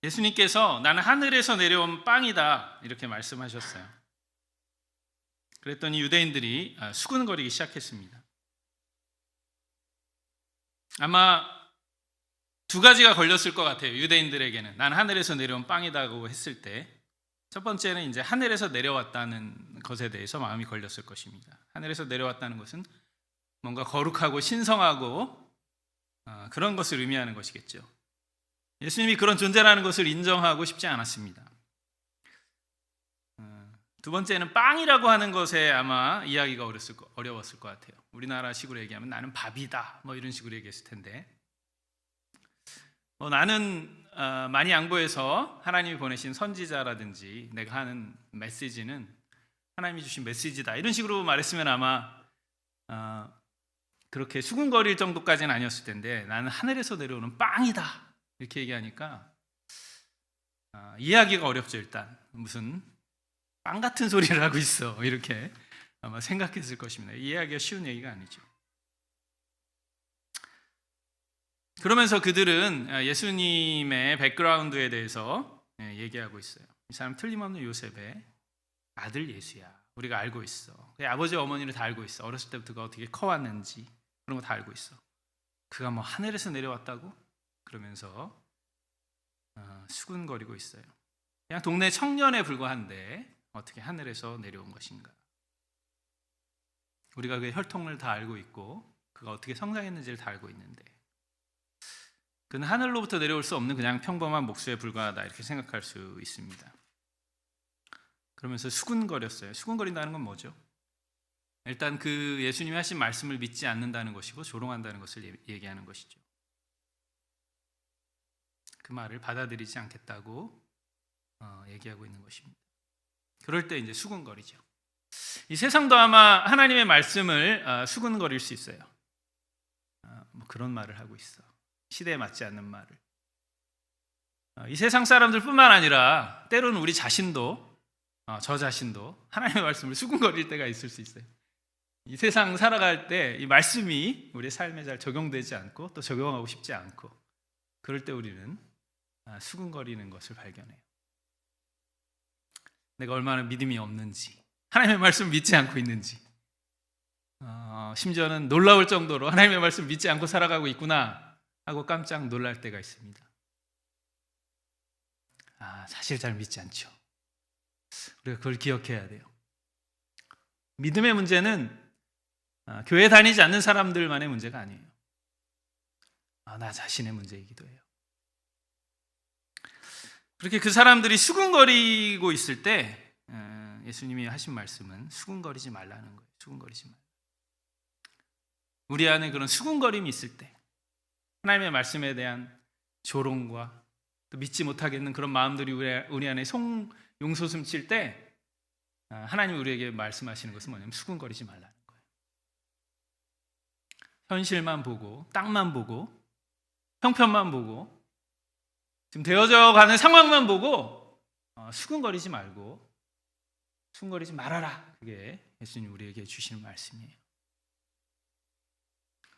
예수님께서 나는 하늘에서 내려온 빵이다 이렇게 말씀하셨어요. 그랬더니 유대인들이 수군거리기 시작했습니다. 아마 두 가지가 걸렸을 것 같아요. 유대인들에게는 나는 하늘에서 내려온 빵이다고 했을 때 첫 번째는 이제 하늘에서 내려왔다는 것에 대해서 마음이 걸렸을 것입니다. 하늘에서 내려왔다는 것은 뭔가 거룩하고 신성하고 그런 것을 의미하는 것이겠죠. 예수님이 그런 존재라는 것을 인정하고 싶지 않았습니다. 두 번째는 빵이라고 하는 것에 아마 이야기가 어려웠을 것 같아요. 우리나라식으로 얘기하면 나는 밥이다 뭐 이런 식으로 얘기했을 텐데 나는 많이 양보해서 하나님이 보내신 선지자라든지 내가 하는 메시지는 하나님이 주신 메시지다 이런 식으로 말했으면 아마 그렇게 수군거릴 정도까지는 아니었을 텐데 나는 하늘에서 내려오는 빵이다 이렇게 얘기하니까 이해하기가 어렵죠. 일단 무슨 빵 같은 소리를 하고 있어 이렇게 아마 생각했을 것입니다. 이해하기가 쉬운 얘기가 아니죠. 그러면서 그들은 예수님의 백그라운드에 대해서 얘기하고 있어요. 이 사람 틀림없는 요셉의 아들 예수야. 우리가 알고 있어. 아버지 어머니를 다 알고 있어. 어렸을 때부터 그가 어떻게 커왔는지 그런 거 다 알고 있어. 그가 뭐 하늘에서 내려왔다고? 그러면서 수군거리고 있어요. 그냥 동네 청년에 불과한데 어떻게 하늘에서 내려온 것인가? 우리가 그의 혈통을 다 알고 있고 그가 어떻게 성장했는지를 다 알고 있는데 그는 하늘로부터 내려올 수 없는 그냥 평범한 목수에 불과하다 이렇게 생각할 수 있습니다. 그러면서 수군거렸어요. 수군거린다는 건 뭐죠? 일단 그 예수님이 하신 말씀을 믿지 않는다는 것이고 조롱한다는 것을 얘기하는 것이죠. 그 말을 받아들이지 않겠다고 얘기하고 있는 것입니다. 그럴 때 이제 수군거리죠. 이 세상도 아마 하나님의 말씀을 수군거릴 수 있어요. 뭐 그런 말을 하고 있어. 시대에 맞지 않는 말을. 이 세상 사람들뿐만 아니라 때로는 우리 자신도 저 자신도 하나님의 말씀을 수군거릴 때가 있을 수 있어요. 이 세상 살아갈 때 이 말씀이 우리의 삶에 잘 적용되지 않고 또 적용하고 싶지 않고 그럴 때 우리는 수군거리는 것을 발견해요. 내가 얼마나 믿음이 없는지 하나님의 말씀을 믿지 않고 있는지 심지어는 놀라울 정도로 하나님의 말씀을 믿지 않고 살아가고 있구나 하고 깜짝 놀랄 때가 있습니다. 사실 잘 믿지 않죠. 우리가 그걸 기억해야 돼요. 믿음의 문제는 교회 다니지 않는 사람들만의 문제가 아니에요. 나 자신의 문제이기도 해요. 그렇게 그 사람들이 수군거리고 있을 때 예수님이 하신 말씀은 수군거리지 말라는 거예요. 수군거리지 말라. 우리 안에 그런 수군거림이 있을 때 하나님의 말씀에 대한 조롱과 또 믿지 못하겠는 그런 마음들이 우리 안에 용솟음칠 때 하나님이 우리에게 말씀하시는 것은 뭐냐면 수군거리지 말라는 거예요. 현실만 보고 땅만 보고 형편만 보고 지금 되어져 가는 상황만 보고 수군거리지 말고 수군거리지 말아라. 그게 예수님 우리에게 주시는 말씀이에요.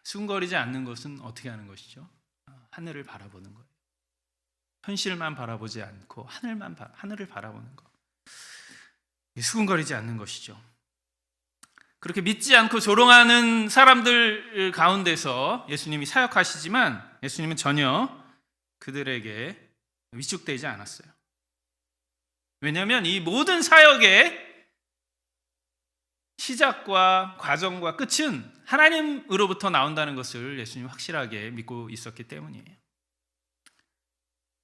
수군거리지 않는 것은 어떻게 하는 것이죠? 하늘을 바라보는 거예요. 현실만 바라보지 않고 하늘을 바라보는 것. 수군거리지 않는 것이죠. 그렇게 믿지 않고 조롱하는 사람들 가운데서 예수님이 사역하시지만 예수님은 전혀 그들에게 위축되지 않았어요. 왜냐하면 이 모든 사역의 시작과 과정과 끝은 하나님으로부터 나온다는 것을 예수님은 확실하게 믿고 있었기 때문이에요.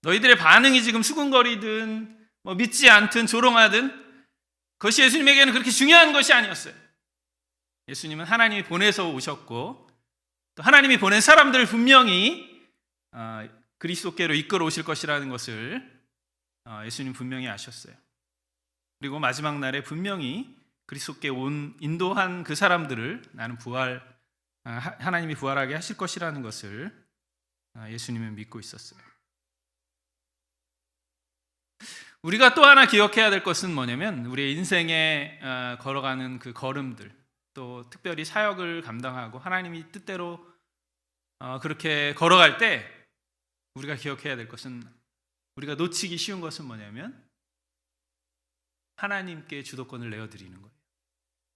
너희들의 반응이 지금 수군거리든 믿지 않든 조롱하든 그것이 예수님에게는 그렇게 중요한 것이 아니었어요. 예수님은 하나님이 보내서 오셨고 또 하나님이 보낸 사람들을 분명히 그리스도께로 이끌어 오실 것이라는 것을 예수님 분명히 아셨어요. 그리고 마지막 날에 분명히 그리스도께 인도한 그 사람들을 하나님이 부활하게 하실 것이라는 것을 예수님은 믿고 있었어요. 우리가 또 하나 기억해야 될 것은 뭐냐면 우리의 인생에 걸어가는 그 걸음들 또 특별히 사역을 감당하고 하나님이 뜻대로 그렇게 걸어갈 때 우리가 기억해야 될 것은 우리가 놓치기 쉬운 것은 뭐냐면 하나님께 주도권을 내어드리는 거예요.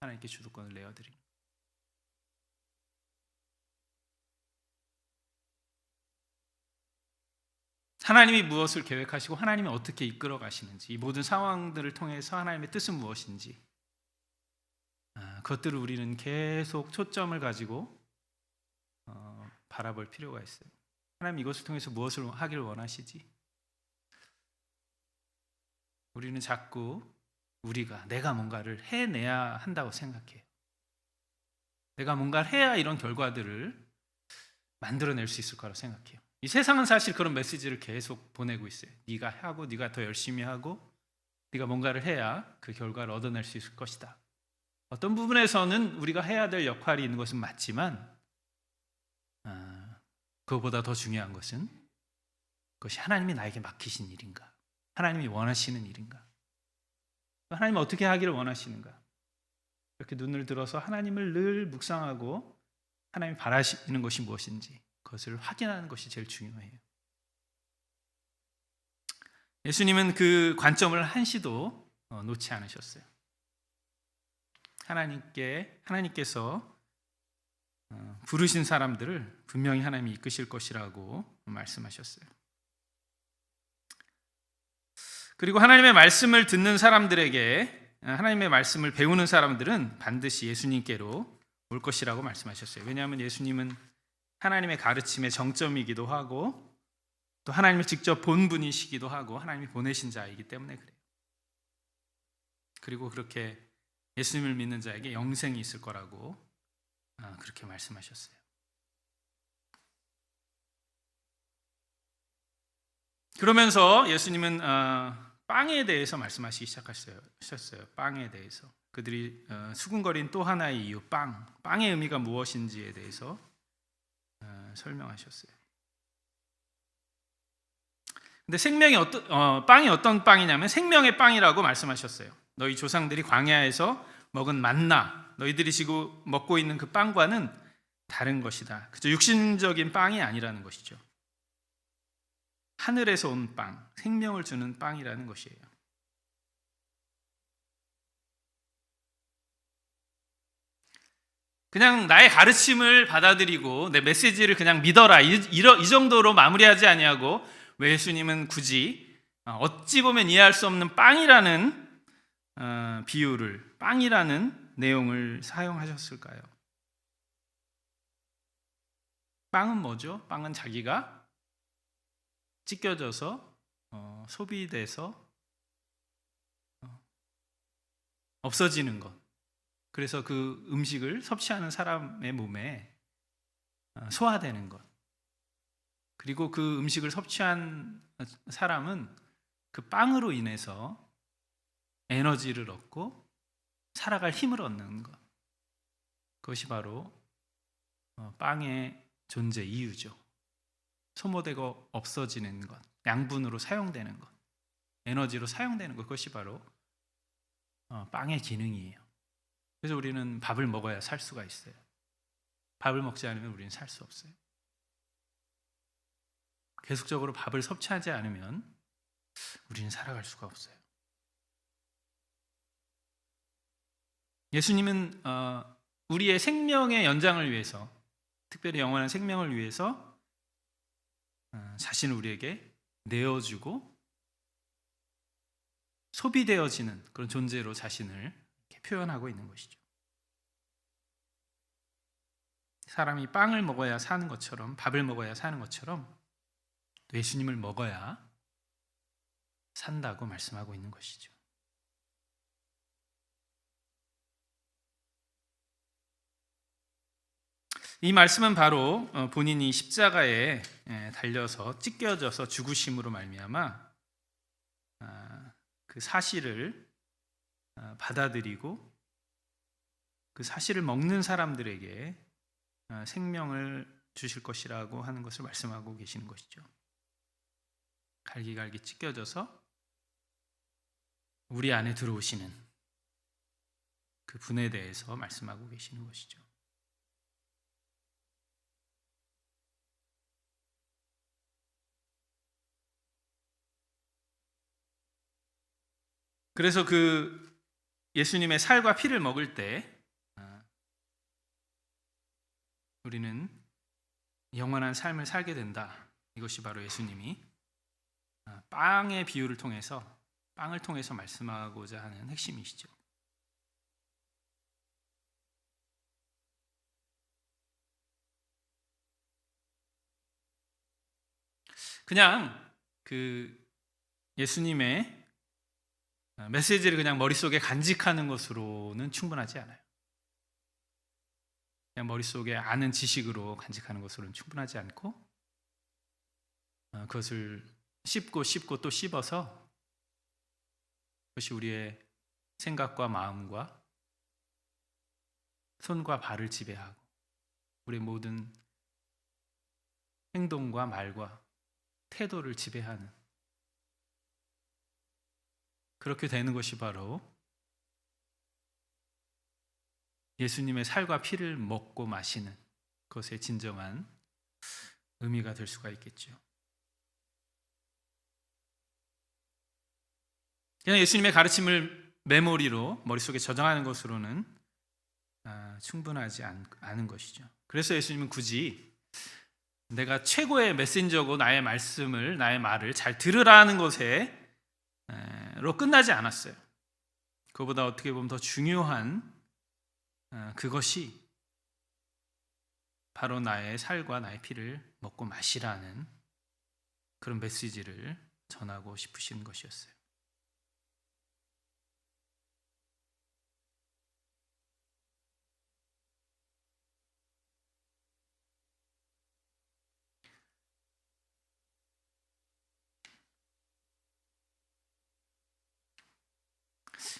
하나님께 주도권을 내어드리는 거예요. 하나님이 무엇을 계획하시고 하나님이 어떻게 이끌어 가시는지, 이 모든 상황들을 통해서 하나님의 뜻은 무엇인지, 그것들을 우리는 계속 초점을 가지고 바라볼 필요가 있어요. 하나님 이것을 통해서 무엇을 하기를 원하시지? 우리는 자꾸 내가 뭔가를 해내야 한다고 생각해요. 내가 뭔가를 해야 이런 결과들을 만들어낼 수 있을 거라고 생각해요. 이 세상은 사실 그런 메시지를 계속 보내고 있어요. 네가 하고 네가 더 열심히 하고 네가 뭔가를 해야 그 결과를 얻어낼 수 있을 것이다. 어떤 부분에서는 우리가 해야 될 역할이 있는 것은 맞지만 그것보다 더 중요한 것은 그것이 하나님이 나에게 맡기신 일인가? 하나님이 원하시는 일인가? 하나님은 어떻게 하기를 원하시는가? 이렇게 눈을 들어서 하나님을 늘 묵상하고 하나님이 바라시는 것이 무엇인지 그것을 확인하는 것이 제일 중요해요. 예수님은 그 관점을 한시도 놓지 않으셨어요. 하나님께서 부르신 사람들을 분명히 하나님이 이끄실 것이라고 말씀하셨어요. 그리고 하나님의 말씀을 듣는 사람들에게, 하나님의 말씀을 배우는 사람들은 반드시 예수님께로 올 것이라고 말씀하셨어요. 왜냐하면 예수님은 하나님의 가르침의 정점이기도 하고 또 하나님을 직접 본 분이시기도 하고 하나님이 보내신 자이기 때문에 그래요. 그리고 그렇게 예수님을 믿는 자에게 영생이 있을 거라고 그렇게 말씀하셨어요. 그러면서 예수님은 빵에 대해서 말씀하시기 시작하셨어요. 빵에 대해서. 그들이 수군거린 또 하나의 이유, 빵의 의미가 무엇인지에 대해서 설명하셨어요. 근데 빵이 어떤 빵이냐면 생명의 빵이라고 말씀하셨어요. 너희 조상들이 광야에서 먹은 만나, 너희들이 지금 먹고 있는 그 빵과는 다른 것이다. 그저 육신적인 빵이 아니라는 것이죠. 하늘에서 온 빵, 생명을 주는 빵이라는 것이에요. 그냥 나의 가르침을 받아들이고 내 메시지를 그냥 믿어라 이 정도로 마무리하지 아니하고 왜 예수님은 굳이 어찌 보면 이해할 수 없는 빵이라는 비유를, 빵이라는 내용을 사용하셨을까요? 빵은 뭐죠? 빵은 자기가 찢겨져서 소비돼서 없어지는 것. 그래서 그 음식을 섭취하는 사람의 몸에 소화되는 것. 그리고 그 음식을 섭취한 사람은 그 빵으로 인해서 에너지를 얻고 살아갈 힘을 얻는 것. 그것이 바로 빵의 존재 이유죠. 소모되고 없어지는 것, 양분으로 사용되는 것, 에너지로 사용되는 것, 그것이 바로 빵의 기능이에요. 그래서 우리는 밥을 먹어야 살 수가 있어요. 밥을 먹지 않으면 우리는 살 수 없어요. 계속적으로 밥을 섭취하지 않으면 우리는 살아갈 수가 없어요. 예수님은 우리의 생명의 연장을 위해서, 특별히 영원한 생명을 위해서 자신을 우리에게 내어주고 소비되어지는 그런 존재로 자신을 이렇게 표현하고 있는 것이죠. 사람이 빵을 먹어야 사는 것처럼, 밥을 먹어야 사는 것처럼 또 예수님을 먹어야 산다고 말씀하고 있는 것이죠. 이 말씀은 바로 본인이 십자가에 달려서 찢겨져서 죽으심으로 말미암아 그 사실을 받아들이고 그 사실을 먹는 사람들에게 생명을 주실 것이라고 하는 것을 말씀하고 계시는 것이죠. 갈기갈기 찢겨져서 우리 안에 들어오시는 그 분에 대해서 말씀하고 계시는 것이죠. 그래서 그 예수님의 살과 피를 먹을 때 우리는 영원한 삶을 살게 된다. 이것이 바로 예수님이 빵의 비유를 통해서, 빵을 통해서 말씀하고자 하는 핵심이시죠. 그냥 그 예수님의 메시지를 그냥 머릿속에 간직하는 것으로는 충분하지 않아요. 그냥 머릿속에 아는 지식으로 간직하는 것으로는 충분하지 않고 그것을 씹고 또 씹어서 그것이 우리의 생각과 마음과 손과 발을 지배하고 우리의 모든 행동과 말과 태도를 지배하는, 그렇게 되는 것이 바로 예수님의 살과 피를 먹고 마시는 것의 진정한 의미가 될 수가 있겠죠. 그냥 예수님의 가르침을 메모리로 머릿속에 저장하는 것으로는 충분하지 않은 것이죠. 그래서 예수님은 굳이 내가 최고의 메신저고 나의 말씀을, 나의 말을 잘 들으라는 것으로 끝나지 않았어요. 그보다 어떻게 보면 더 중요한 그것이 바로 나의 살과 나의 피를 먹고 마시라는 그런 메시지를 전하고 싶으신 것이었어요.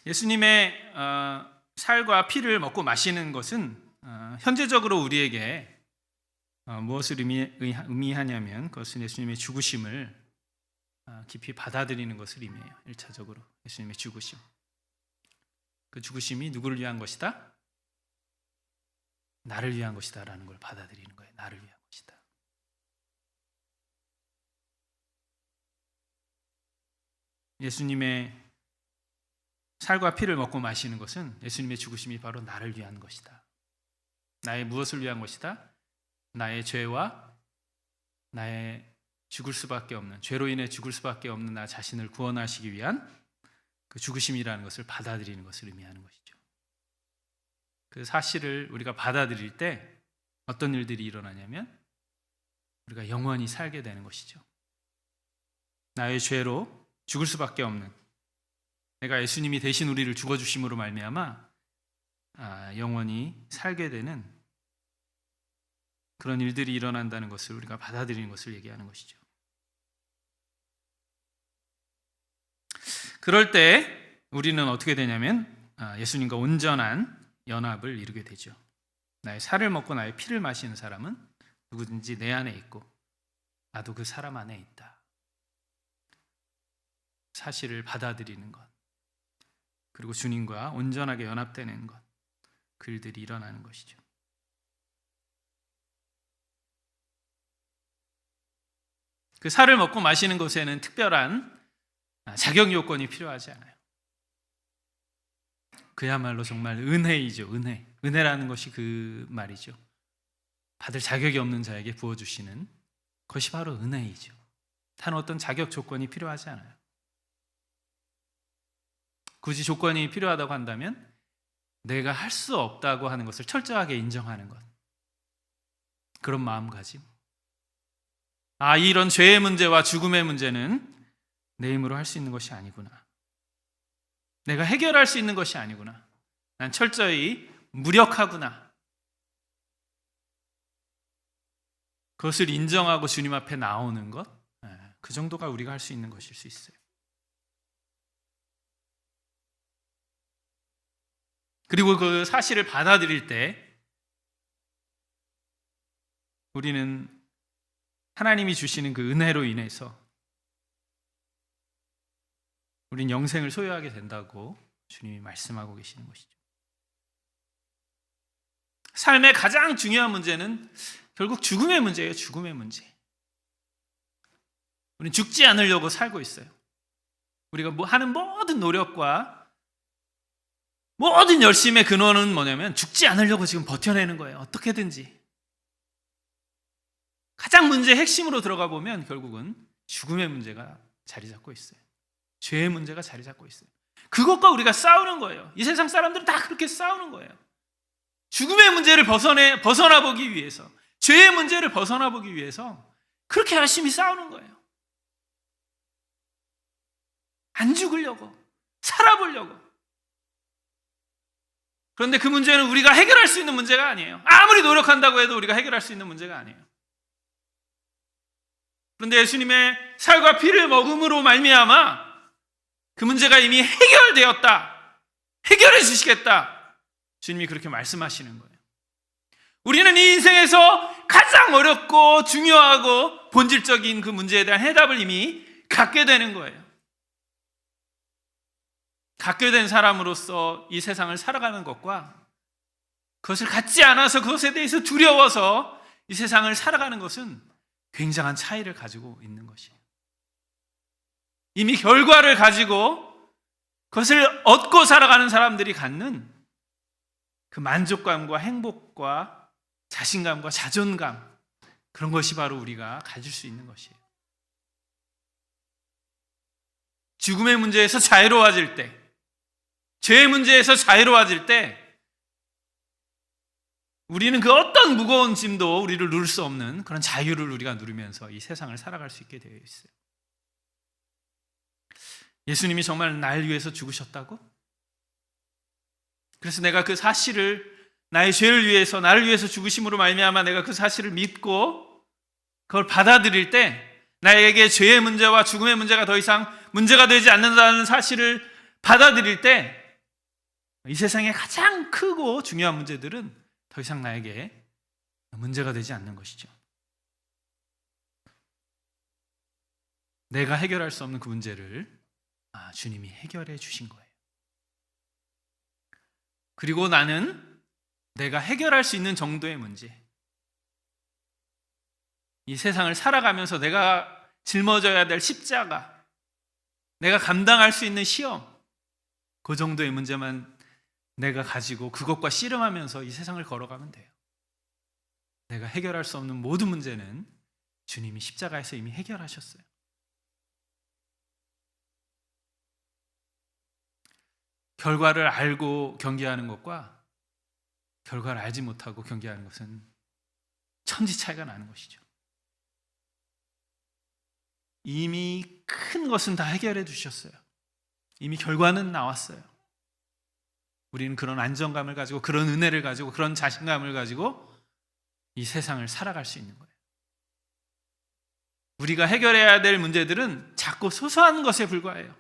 예수님의 살과 피를 먹고 마시는 것은 현재적으로 우리에게 무엇을 의미하냐면 그것은 예수님의 죽으심을 깊이 받아들이는 것을 의미해요. 1차적으로 예수님의 죽으심. 그 죽으심이 누구를 위한 것이다? 나를 위한 것이다 라는 걸 받아들이는 거예요. 나를 위한 것이다. 예수님의 살과 피를 먹고 마시는 것은 예수님의 죽으심이 바로 나를 위한 것이다. 나의 무엇을 위한 것이다? 나의 죄와 나의 죽을 수밖에 없는, 죄로 인해 죽을 수밖에 없는 나 자신을 구원하시기 위한 그 죽으심이라는 것을 받아들이는 것을 의미하는 것이죠. 그 사실을 우리가 받아들일 때 어떤 일들이 일어나냐면 우리가 영원히 살게 되는 것이죠. 나의 죄로 죽을 수밖에 없는, 내가 예수님이 대신 우리를 죽어주심으로 말미암아 영원히 살게 되는 그런 일들이 일어난다는 것을 우리가 받아들이는 것을 얘기하는 것이죠. 그럴 때 우리는 어떻게 되냐면 예수님과 온전한 연합을 이루게 되죠. 나의 살을 먹고 나의 피를 마시는 사람은 누구든지 내 안에 있고 나도 그 사람 안에 있다. 사실을 받아들이는 것, 그리고 주님과 온전하게 연합되는 것, 그 일들이 일어나는 것이죠. 그 살을 먹고 마시는 것에는 특별한 자격 요건이 필요하지 않아요. 그야말로 정말 은혜이죠. 은혜라는 것이 그 말이죠. 받을 자격이 없는 자에게 부어주시는 것이 바로 은혜이죠. 단 어떤 자격 조건이 필요하지 않아요. 굳이 조건이 필요하다고 한다면 내가 할 수 없다고 하는 것을 철저하게 인정하는 것, 그런 마음가짐. 이런 죄의 문제와 죽음의 문제는 내 힘으로 할 수 있는 것이 아니구나. 내가 해결할 수 있는 것이 아니구나. 난 철저히 무력하구나. 그것을 인정하고 주님 앞에 나오는 것, 그 정도가 우리가 할 수 있는 것일 수 있어요. 그리고 그 사실을 받아들일 때 우리는 하나님이 주시는 그 은혜로 인해서 우린 영생을 소유하게 된다고 주님이 말씀하고 계시는 것이죠. 삶의 가장 중요한 문제는 결국 죽음의 문제예요. 죽음의 문제. 우린 죽지 않으려고 살고 있어요. 우리가 뭐 하는 모든 노력과 모든 열심의 근원은 뭐냐면 죽지 않으려고 지금 버텨내는 거예요. 어떻게든지. 가장 문제의 핵심으로 들어가 보면 결국은 죽음의 문제가 자리 잡고 있어요. 죄의 문제가 자리 잡고 있어요. 그것과 우리가 싸우는 거예요. 이 세상 사람들은 다 그렇게 싸우는 거예요. 죽음의 문제를 벗어나 보기 위해서, 죄의 문제를 벗어나 보기 위해서 그렇게 열심히 싸우는 거예요. 안 죽으려고, 살아보려고. 그런데 그 문제는 우리가 해결할 수 있는 문제가 아니에요. 아무리 노력한다고 해도 우리가 해결할 수 있는 문제가 아니에요. 그런데 예수님의 살과 피를 먹음으로 말미암아 그 문제가 이미 해결되었다. 해결해 주시겠다. 주님이 그렇게 말씀하시는 거예요. 우리는 이 인생에서 가장 어렵고 중요하고 본질적인 그 문제에 대한 해답을 이미 갖게 되는 거예요. 갖게 된 사람으로서 이 세상을 살아가는 것과 그것을 갖지 않아서 그것에 대해서 두려워서 이 세상을 살아가는 것은 굉장한 차이를 가지고 있는 것이에요. 이미 결과를 가지고 그것을 얻고 살아가는 사람들이 갖는 그 만족감과 행복과 자신감과 자존감, 그런 것이 바로 우리가 가질 수 있는 것이에요. 죽음의 문제에서 자유로워질 때, 죄의 문제에서 자유로워질 때 우리는 그 어떤 무거운 짐도 우리를 누를 수 없는 그런 자유를 우리가 누리면서 이 세상을 살아갈 수 있게 되어 있어요. 예수님이 정말 날 위해서 죽으셨다고? 그래서 내가 그 사실을, 나의 죄를 위해서, 나를 위해서 죽으심으로 말미암아 내가 그 사실을 믿고 그걸 받아들일 때 나에게 죄의 문제와 죽음의 문제가 더 이상 문제가 되지 않는다는 사실을 받아들일 때 이 세상의 가장 크고 중요한 문제들은 더 이상 나에게 문제가 되지 않는 것이죠. 내가 해결할 수 없는 그 문제를 주님이 해결해 주신 거예요. 그리고 나는 내가 해결할 수 있는 정도의 문제, 이 세상을 살아가면서 내가 짊어져야 될 십자가, 내가 감당할 수 있는 시험, 그 정도의 문제만 내가 가지고 그것과 씨름하면서 이 세상을 걸어가면 돼요. 내가 해결할 수 없는 모든 문제는 주님이 십자가에서 이미 해결하셨어요. 결과를 알고 경계하는 것과 결과를 알지 못하고 경계하는 것은 천지 차이가 나는 것이죠. 이미 큰 것은 다 해결해 주셨어요. 이미 결과는 나왔어요. 우리는 그런 안정감을 가지고, 그런 은혜를 가지고, 그런 자신감을 가지고 이 세상을 살아갈 수 있는 거예요. 우리가 해결해야 될 문제들은 작고 소소한 것에 불과해요.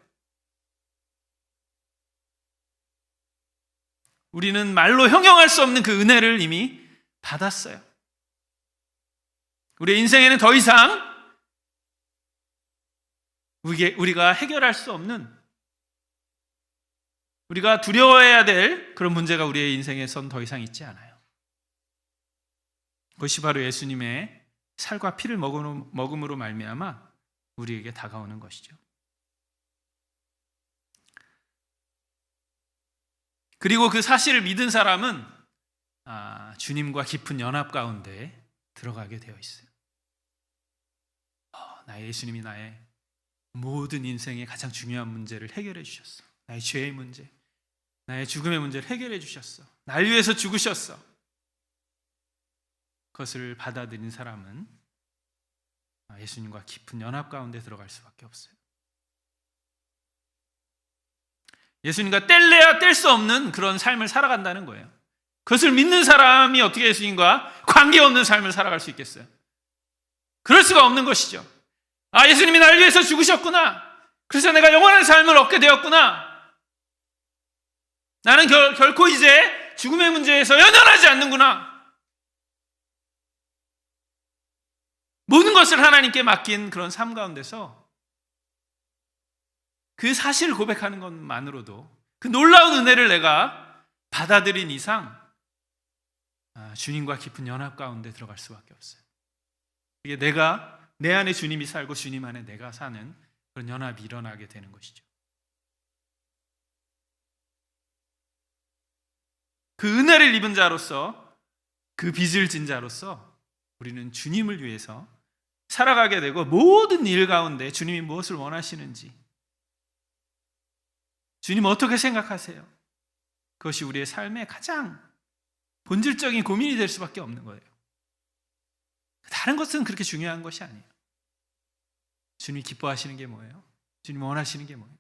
우리는 말로 형용할 수 없는 그 은혜를 이미 받았어요. 우리의 인생에는 더 이상 우리가 해결할 수 없는, 우리가 두려워해야 될 그런 문제가 우리의 인생에선 더 이상 있지 않아요. 그것이 바로 예수님의 살과 피를 먹음으로 말미암아 우리에게 다가오는 것이죠. 그리고 그 사실을 믿은 사람은 주님과 깊은 연합 가운데 들어가게 되어 있어요. 나의 예수님이 나의 모든 인생의 가장 중요한 문제를 해결해 주셨어. 나의 죄의 문제, 나의 죽음의 문제를 해결해 주셨어. 날 위해서 죽으셨어. 그것을 받아들인 사람은 예수님과 깊은 연합 가운데 들어갈 수밖에 없어요. 예수님과 뗄래야 뗄 수 없는 그런 삶을 살아간다는 거예요. 그것을 믿는 사람이 어떻게 예수님과 관계없는 삶을 살아갈 수 있겠어요? 그럴 수가 없는 것이죠. 예수님이 나를 위해서 죽으셨구나. 그래서 내가 영원한 삶을 얻게 되었구나. 나는 결코 이제 죽음의 문제에서 연연하지 않는구나. 모든 것을 하나님께 맡긴 그런 삶 가운데서 그 사실을 고백하는 것만으로도, 그 놀라운 은혜를 내가 받아들인 이상 주님과 깊은 연합 가운데 들어갈 수밖에 없어요. 이게 내 안에 주님이 살고 주님 안에 내가 사는 그런 연합이 일어나게 되는 것이죠. 그 은혜를 입은 자로서, 그 빚을 진 자로서 우리는 주님을 위해서 살아가게 되고, 모든 일 가운데 주님이 무엇을 원하시는지, 주님 어떻게 생각하세요? 그것이 우리의 삶의 가장 본질적인 고민이 될 수밖에 없는 거예요. 다른 것은 그렇게 중요한 것이 아니에요. 주님이 기뻐하시는 게 뭐예요? 주님이 원하시는 게 뭐예요?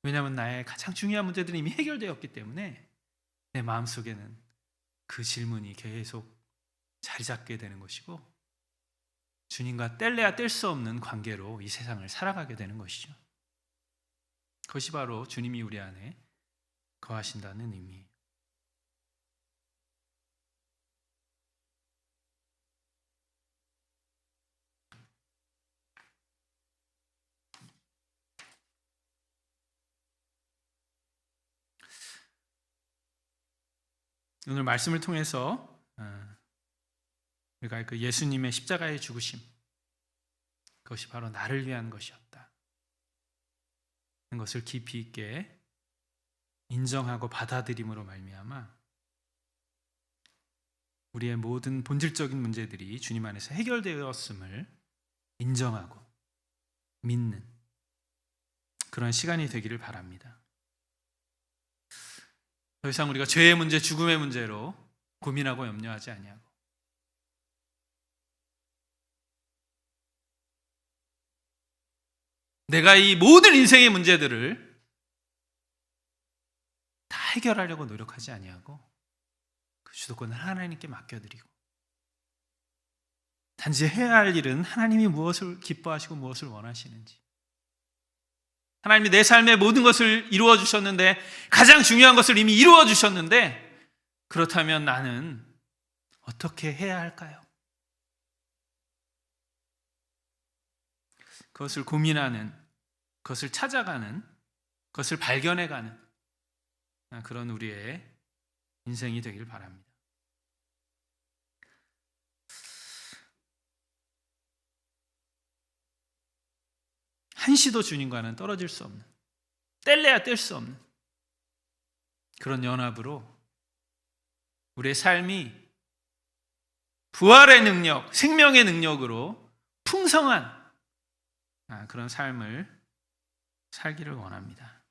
왜냐하면 나의 가장 중요한 문제들이 이미 해결되었기 때문에 내 마음속에는 그 질문이 계속 자리 잡게 되는 것이고, 주님과 뗄래야 뗄 수 없는 관계로 이 세상을 살아가게 되는 것이죠. 그것이 바로 주님이 우리 안에 거하신다는 의미예요. 오늘 말씀을 통해서 우리가 그 예수님의 십자가의 죽으심, 그것이 바로 나를 위한 것이었다 하는 것을 깊이 있게 인정하고 받아들임으로 말미암아 우리의 모든 본질적인 문제들이 주님 안에서 해결되었음을 인정하고 믿는 그런 시간이 되기를 바랍니다. 더 이상 우리가 죄의 문제, 죽음의 문제로 고민하고 염려하지 아니하고, 내가 이 모든 인생의 문제들을 다 해결하려고 노력하지 아니하고 그 주도권을 하나님께 맡겨드리고, 단지 해야 할 일은 하나님이 무엇을 기뻐하시고 무엇을 원하시는지, 하나님이 내 삶의 모든 것을 이루어 주셨는데, 가장 중요한 것을 이미 이루어 주셨는데, 그렇다면 나는 어떻게 해야 할까요? 그것을 고민하는, 그것을 찾아가는, 그것을 발견해가는 그런 우리의 인생이 되길 바랍니다. 한시도 주님과는 떨어질 수 없는, 뗄래야 뗄 수 없는 그런 연합으로 우리의 삶이 부활의 능력, 생명의 능력으로 풍성한 그런 삶을 살기를 원합니다.